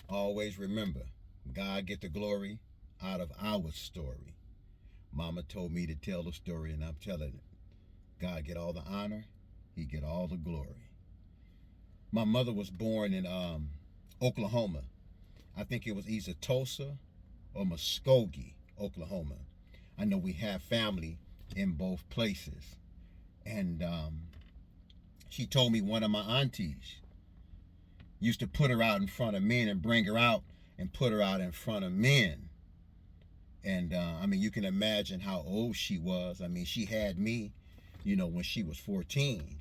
Always remember, God get the glory out of our story. Mama told me to tell the story, and I'm telling it. God get all the honor. He get all the glory. My mother was born in Oklahoma. I think it was either Tulsa or Muskogee, Oklahoma. I know we have family in both places. And she told me one of my aunties used to put her out in front of men and bring her out and put her out in front of men. And I mean, you can imagine how old she was. I mean, she had me, when she was 14.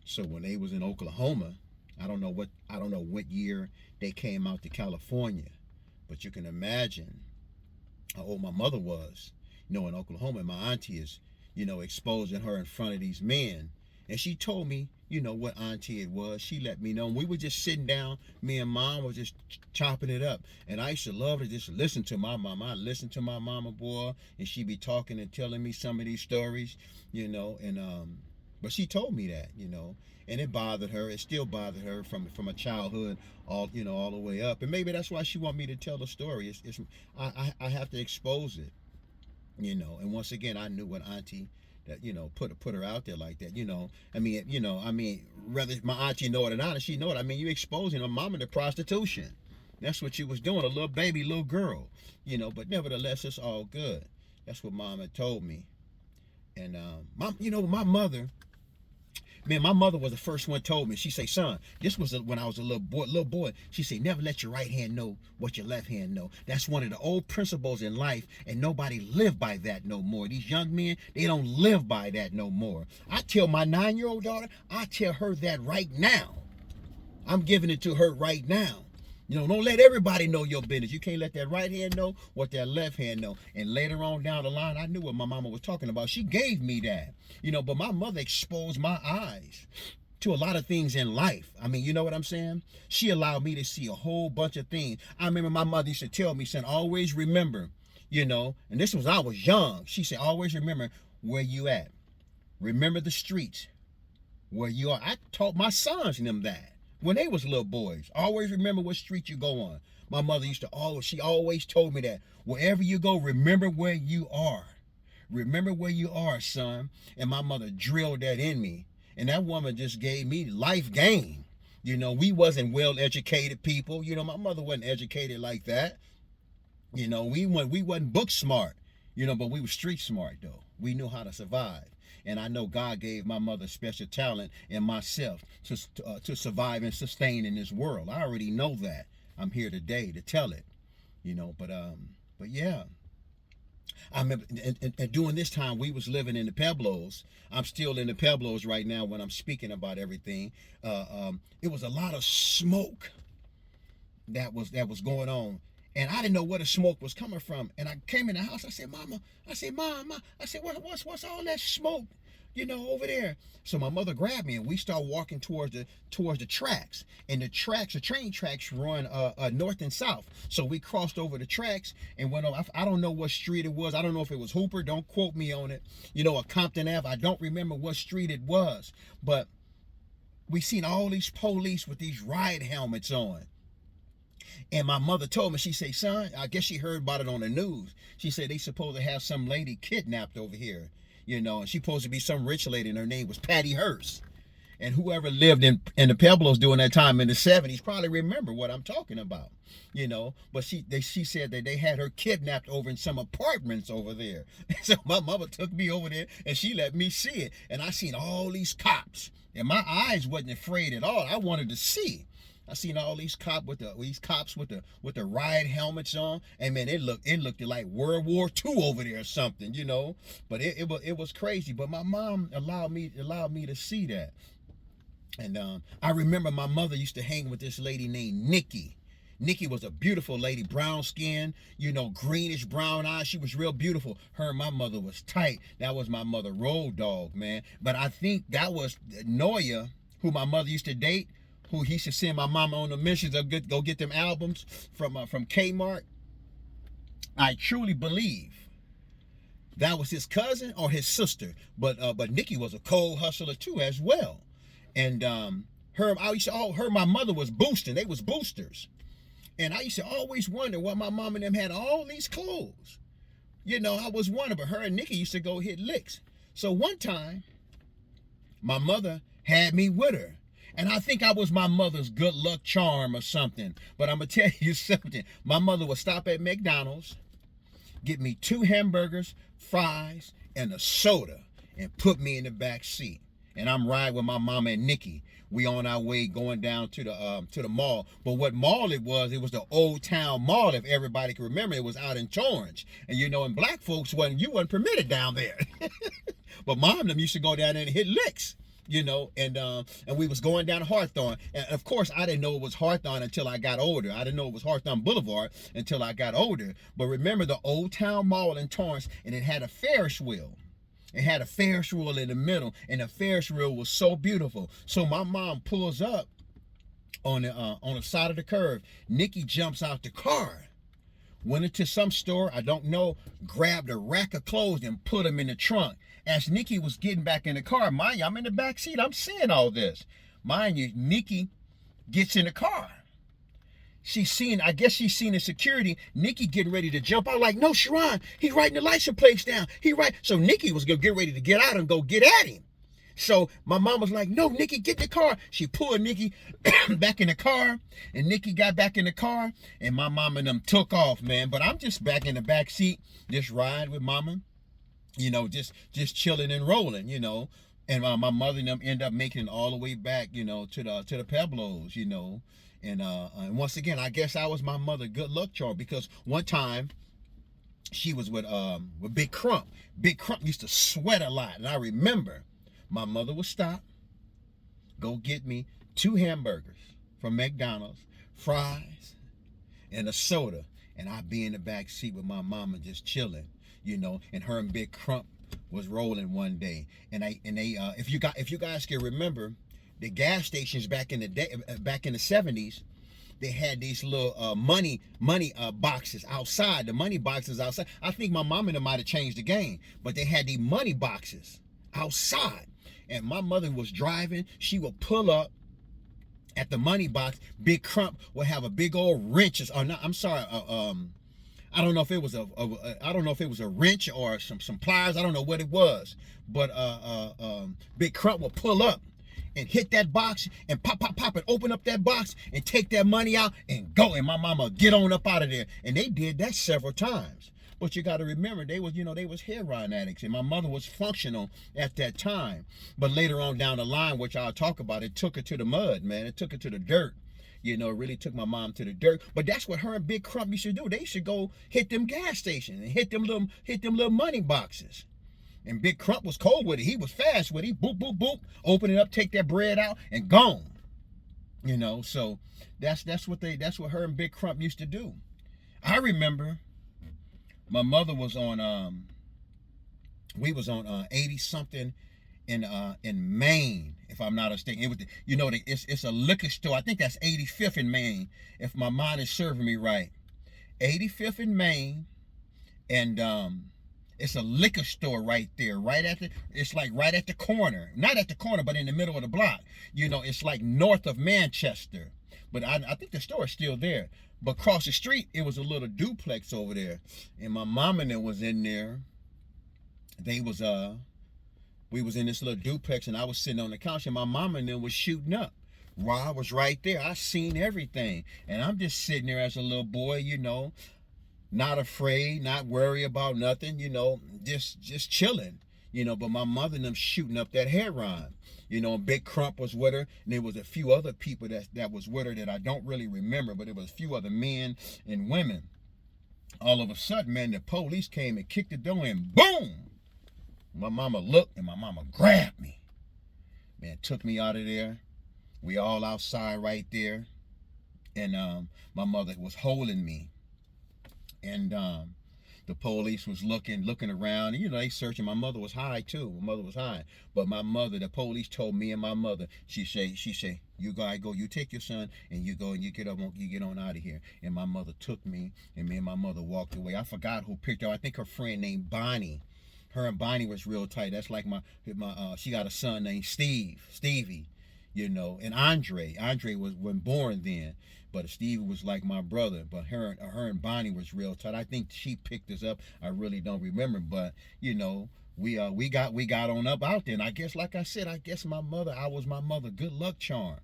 So when they was in Oklahoma, I don't know what year they came out to California, but you can imagine how old my mother was, in Oklahoma. And my auntie is, exposing her in front of these men. And she told me, what auntie it was. She let me know. And we were just sitting down. Me and mom were just chopping it up. And I used to love to just listen to my mama. I listened to my mama, boy, and she be talking and telling me some of these stories, and but she told me that, and it bothered her. It still bothered her from a childhood all the way up. And maybe that's why she want me to tell the story. I have to expose it, And once again, I knew what auntie that put her out there like that. I mean, whether my auntie know it or not, and she know it. I mean, you exposing her mama to prostitution. That's what she was doing, a little baby, little girl, But nevertheless, it's all good. That's what mama told me. And my mother. Man, my mother was the first one told me. She say, son, this was when I was a little boy. She say, never let your right hand know what your left hand know. That's one of the old principles in life, and nobody live by that no more. These young men, they don't live by that no more. I tell my 9-year-old daughter, I tell her that right now. I'm giving it to her right now. Don't let everybody know your business. You can't let that right hand know what that left hand know. And later on down the line, I knew what my mama was talking about. She gave me that. But my mother exposed my eyes to a lot of things in life. I mean, you know what I'm saying? She allowed me to see a whole bunch of things. I remember my mother used to tell me, son, always remember, and this was when I was young. She said, always remember where you at. Remember the streets where you are. I taught my sons and them that. When they was little boys, always remember what street you go on. My mother she always told me that. Wherever you go, remember where you are. Remember where you are, son. And my mother drilled that in me. And that woman just gave me life game. We wasn't well-educated people. My mother wasn't educated like that. We wasn't book smart, but we were street smart, though. We knew how to survive. And I know God gave my mother special talent and myself to survive and sustain in this world. I already know that. I'm here today to tell it, but yeah. I remember, and during this time, we was living in the Pueblos. I'm still in the Pueblos right now when I'm speaking about everything. It was a lot of smoke that was going on. And I didn't know where the smoke was coming from. And I came in the house. I said, Mama. I said, Mom. I said, what's all that smoke, over there? So my mother grabbed me, and we started walking towards the tracks. And the train tracks run north and south. So we crossed over the tracks and went over. I don't know what street it was. I don't know if it was Hooper. Don't quote me on it. Or Compton Ave. I don't remember what street it was. But we seen all these police with these ride helmets on. And my mother told me, she said, son, I guess she heard about it on the news. She said they supposed to have some lady kidnapped over here, and she supposed to be some rich lady, and her name was Patty Hearst. And whoever lived in the Pueblos during that time in the 70s probably remember what I'm talking about, But she said that they had her kidnapped over in some apartments over there. So my mother took me over there, and she let me see it. And I seen all these cops, and my eyes wasn't afraid at all. I wanted to see. I seen all these cops with the riot helmets on, and man, it looked like World War II over there or something, But it was crazy. But my mom allowed me to see that. And I remember my mother used to hang with this lady named Nikki. Nikki was a beautiful lady, brown skin, greenish brown eyes. She was real beautiful. Her and my mother was tight. That was my mother, Road Dog, man. But I think that was Noya, who my mother used to date, who he should send my mama on the missions to go get them albums from Kmart. I truly believe that was his cousin or his sister. But Nikki was a cold hustler too as well. And my mother was boosting. They was boosters. And I used to always wonder why my mom and them had all these clothes. You know, I was wondering, but her and Nikki used to go hit licks. So one time, my mother had me with her. And I think I was my mother's good luck charm or something. But I'm going to tell you something. My mother would stop at McDonald's, get me 2 hamburgers, fries, and a soda, and put me in the back seat. And I'm riding with my mama and Nikki. We on our way going down to the mall. But what mall it was the Old Town Mall, if everybody can remember. It was out in Torrance. And you know, and black folks wasn't permitted down there. But mom and them used to go down there and hit licks. You know, and we was going down Hawthorne. And of course, I didn't know it was Hawthorne until I got older. I didn't know it was Hawthorne Boulevard until I got older. But remember the Old Town Mall in Torrance, and it had a Ferris wheel. It had a Ferris wheel in the middle, and the Ferris wheel was so beautiful. So my mom pulls up on the side of the curve. Nikki jumps out the car, went into some store, I don't know, grabbed a rack of clothes and put them in the trunk. As Nikki was getting back in the car, mind you, I'm in the back seat, I'm seeing all this. Mind you, Nikki gets in the car. I guess she's seen the security. Nikki getting ready to jump out like, no, Sharon, he's writing the license plates down. So Nikki was going to get ready to get out and go get at him. So my mom was like, no, Nikki, get in the car. She pulled Nikki back in the car, and Nikki got back in the car, and my mom and them took off, man. But I'm just back in the back seat, just riding with mama, you know, just chilling and rolling, you know. And my mother and them end up making it all the way back, you know, to the Pueblos, you know. And once again, I guess I was my mother good luck charm, because one time she was with Big Crump. Big Crump used to sweat a lot, and I remember my mother would stop, go get me 2 hamburgers from McDonald's, fries, and a soda, and I'd be in the back seat with my mama just chilling, you know. And her and Big Crump was rolling one day, and they if you guys can remember, the gas stations back in the 70s, they had these little money boxes outside. The money boxes outside. I think my mom and them might have changed the game, but they had these money boxes outside. And my mother was driving. She would pull up at the money box. Big Crump would have a big old wrenches. Or not, I'm sorry. I don't know if it was a wrench or some pliers. I don't know what it was. But Big Crump would pull up and hit that box and pop and open up that box and take that money out and go. And my mama get on up out of there. And they did that several times. But you got to remember, they was heroin addicts, and my mother was functional at that time. But later on down the line, which I'll talk about, it took her to the mud, man. It took her to the dirt. You know, it really took my mom to the dirt. But that's what her and Big Crump used to do. They should go hit them gas stations and hit them little money boxes. And Big Crump was cold with it. He was fast with it. Boop, boop, boop. Open it up, take that bread out, and gone. You know, so that's what her and Big Crump used to do. I remember my mother was on we was on 80 something in Maine, if I'm not mistaken. It was it's a liquor store. I think that's 85th in Maine, if my mind is serving me right. 85th in Maine, and it's a liquor store right there, it's like right at the corner. Not at the corner, but in the middle of the block. You know, it's like north of Manchester. But I think the store is still there. But across the street, it was a little duplex over there. And my mom and them was in there. We was in this little duplex, and I was sitting on the couch, and my mom and them was shooting up. Rod was right there. I seen everything. And I'm just sitting there as a little boy, you know, not afraid, not worried about nothing, you know, just chilling, you know. But my mother and them shooting up that heroin, you know. And Big Crump was with her, and there was a few other people that was with her that I don't really remember, but it was a few other men and women. All of a sudden, man, the police came and kicked the door in. Boom! My mama looked, and my mama grabbed me, man, took me out of there. We all outside right there, and my mother was holding me. And the police was looking around. You know, they searching. My mother was high too. My mother was high. But the police told me and my mother, she say, you gotta go. You take your son and you go and you get on out of here. And my mother took me, and me and my mother walked away. I forgot who picked her. I think her friend named Bonnie. Her and Bonnie was real tight. That's like my she got a son named Stevie. you know, and Andre wasn't born then, but Stevie was like my brother. But her and Bonnie was real tight. I think she picked us up. I really don't remember, but you know, we got on up out there. And I guess, like I said, I guess I was my mother good luck charm.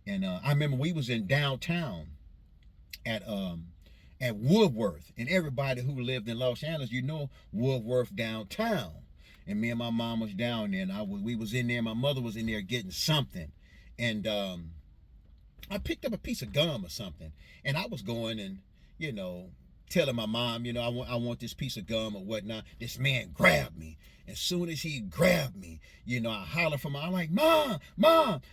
And I remember we was in downtown at Woodworth, and everybody who lived in Los Angeles, you know, Woodworth downtown. And me and my mom was down there, and we was in there. My mother was in there getting something, and I picked up a piece of gum or something, and I was going and, you know, telling my mom, you know, I want this piece of gum or whatnot. This man grabbed me. As soon as he grabbed me, you know, I hollered for I'm like, Mom,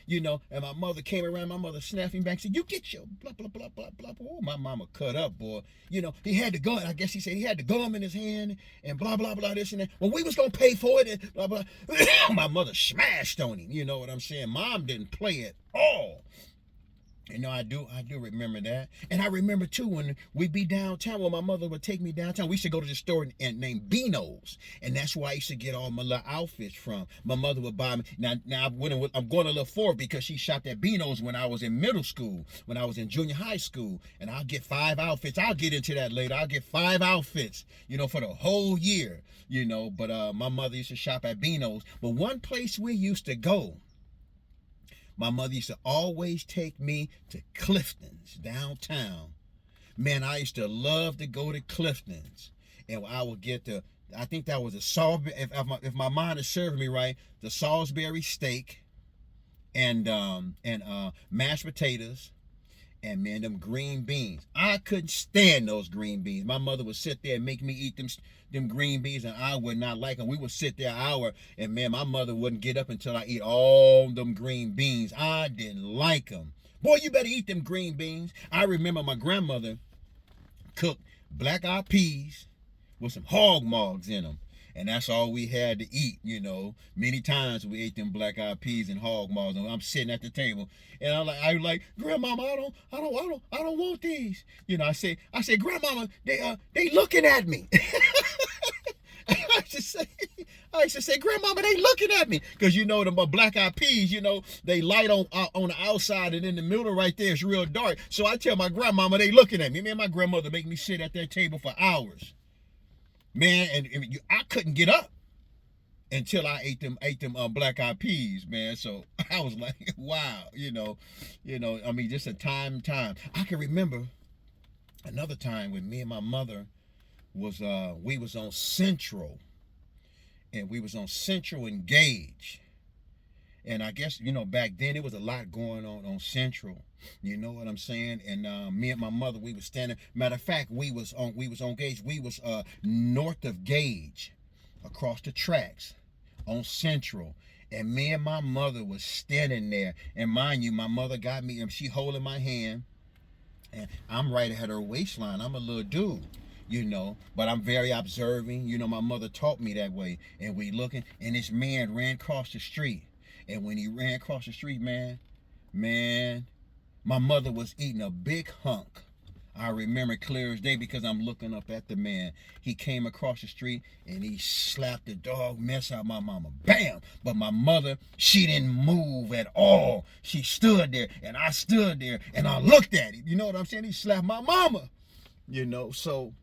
you know, and my mother came around, my mother snapped me back and said, you get your blah, blah, blah, blah, blah. Oh, my mama cut up, boy. You know, he had the gun. I guess he said he had the gum in his hand and blah, blah, blah, this and that. Well, we was going to pay for it and blah, blah. My mother smashed on him. You know what I'm saying? Mom didn't play at all. You know, I do remember that. And I remember, too, when we'd be downtown, when my mother would take me downtown, we used to go to the store named Beano's. And that's where I used to get all my little outfits from. My mother would buy me. Now I'm going a little forward because she shopped at Beano's when I was in middle school, when I was in junior high school. And I'll get 5 outfits. I'll get into that later. I'll get 5 outfits, you know, for the whole year, you know. But my mother used to shop at Beano's. But one place we used to go, my mother used to always take me to Clifton's downtown. Man, I used to love to go to Clifton's. And I would get I think that was if my mind is serving me right, the Salisbury steak and mashed potatoes. And man, them green beans. I couldn't stand those green beans. My mother would sit there and make me eat them green beans, and I would not like them. We would sit there an hour, and man, my mother wouldn't get up until I eat all them green beans. I didn't like them. Boy, you better eat them green beans. I remember my grandmother cooked black-eyed peas with some hog mogs in them. And that's all we had to eat, you know. Many times we ate them black-eyed peas and hog maws, and I'm sitting at the table, and I'm like, Grandmama, I don't want these. You know, I say, Grandmama, they looking at me. I used to say, Grandmama, they looking at me, because you know the black-eyed peas, you know, they light on the outside, and in the middle right there it's real dark. So I tell my grandmama they looking at me. Man, my grandmother make me sit at that table for hours. Man, and I couldn't get up until I ate them black-eyed peas, man. So I was like, wow, you know, I mean, just a time. I can remember another time when me and my mother we was on Central, and we was on Central and Gage. And I guess, you know, back then there was a lot going on Central. You know what I'm saying? And me and my mother, we was standing. Matter of fact, we was on Gage. We was north of Gage, across the tracks, on Central. And me and my mother was standing there. And mind you, my mother got me, and she holding my hand. And I'm right at her waistline. I'm a little dude, you know, but I'm very observing. You know, my mother taught me that way. And we looking, and this man ran across the street. And when he ran across the street, man, my mother was eating a big hunk. I remember clear as day because I'm looking up at the man. He came across the street and he slapped the dog mess out my mama. Bam! But my mother, she didn't move at all. She stood there, and I stood there, and I looked at him. You know what I'm saying? He slapped my mama. You know, so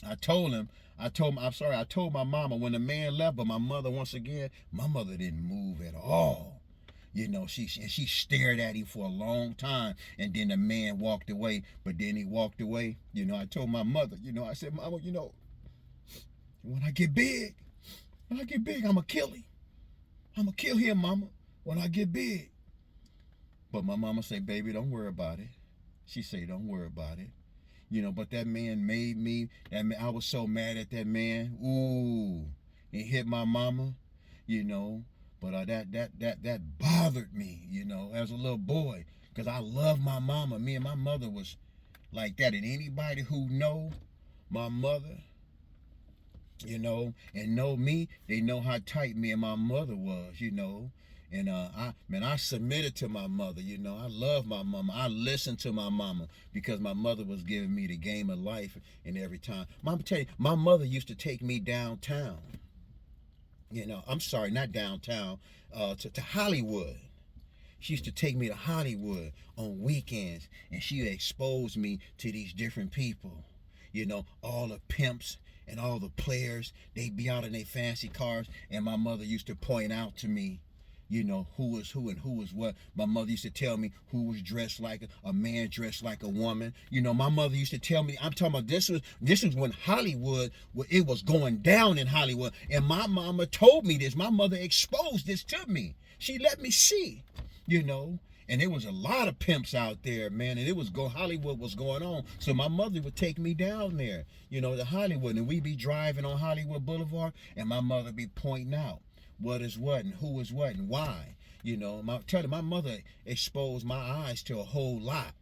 I told my mama when the man left, but my mother, once again, my mother didn't move at all. You know, she stared at him for a long time, and then the man walked away. But then he walked away. You know, I told my mother, you know, I said, Mama, you know, when I get big, I'm going to kill him. I'm going to kill him, Mama, when I get big. But my mama said, baby, don't worry about it. She said, don't worry about it. You know, but that man made me, I was so mad at that man. Ooh, he hit my mama, you know. But that bothered me, you know, as a little boy, because I love my mama. Me and my mother was like that. And anybody who know my mother, you know, and know me, they know how tight me and my mother was, you know. And I submitted to my mother, you know. I love my mama. I listened to my mama because my mother was giving me the game of life and every time. Mama, tell you, my mother used to take me downtown. You know, I'm sorry, not downtown, to Hollywood. She used to take me to Hollywood on weekends, and she exposed me to these different people. You know, all the pimps and all the players, they be out in their fancy cars, and my mother used to point out to me, you know, who was who and who was what. My mother used to tell me who was dressed like a man, dressed like a woman. You know, my mother used to tell me, I'm talking about this was when Hollywood, it was going down in Hollywood. And my mama told me this. My mother exposed this to me. She let me see, you know. And there was a lot of pimps out there, man, and Hollywood was going on. So my mother would take me down there, you know, to Hollywood, and we'd be driving on Hollywood Boulevard, and my mother be pointing out what is what and who is what and why. You know, my mother exposed my eyes to a whole lot.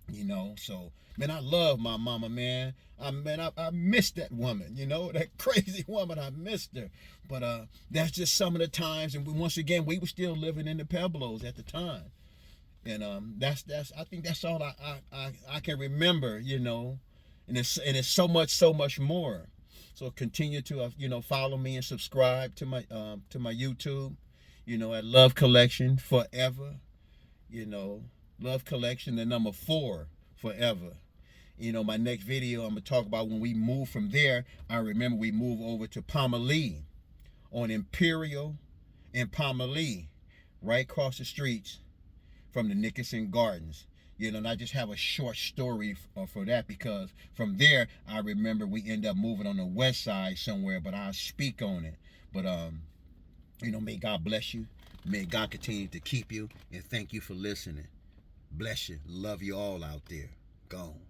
You know, so man, I love my mama, man. I miss that woman, you know, that crazy woman. I missed her. But that's just some of the times, and once again, we were still living in the Pueblos at the time. And that's I think that's all I can remember, you know. And it's so much more. So continue to you know, follow me and subscribe to my YouTube, you know, at Love Collection Forever. You know, Love Collection, the number 4 forever. You know, my next video I'm gonna talk about when we moved from there. I remember we moved over to Palmalee on Imperial and Palmalee, right across the streets from the Nickerson Gardens. You know, and I just have a short story for that, because from there I remember we end up moving on the west side somewhere, but I'll speak on it. But you know, may God bless you. May God continue to keep you, and thank you for listening. Bless you. Love you all out there. Gone.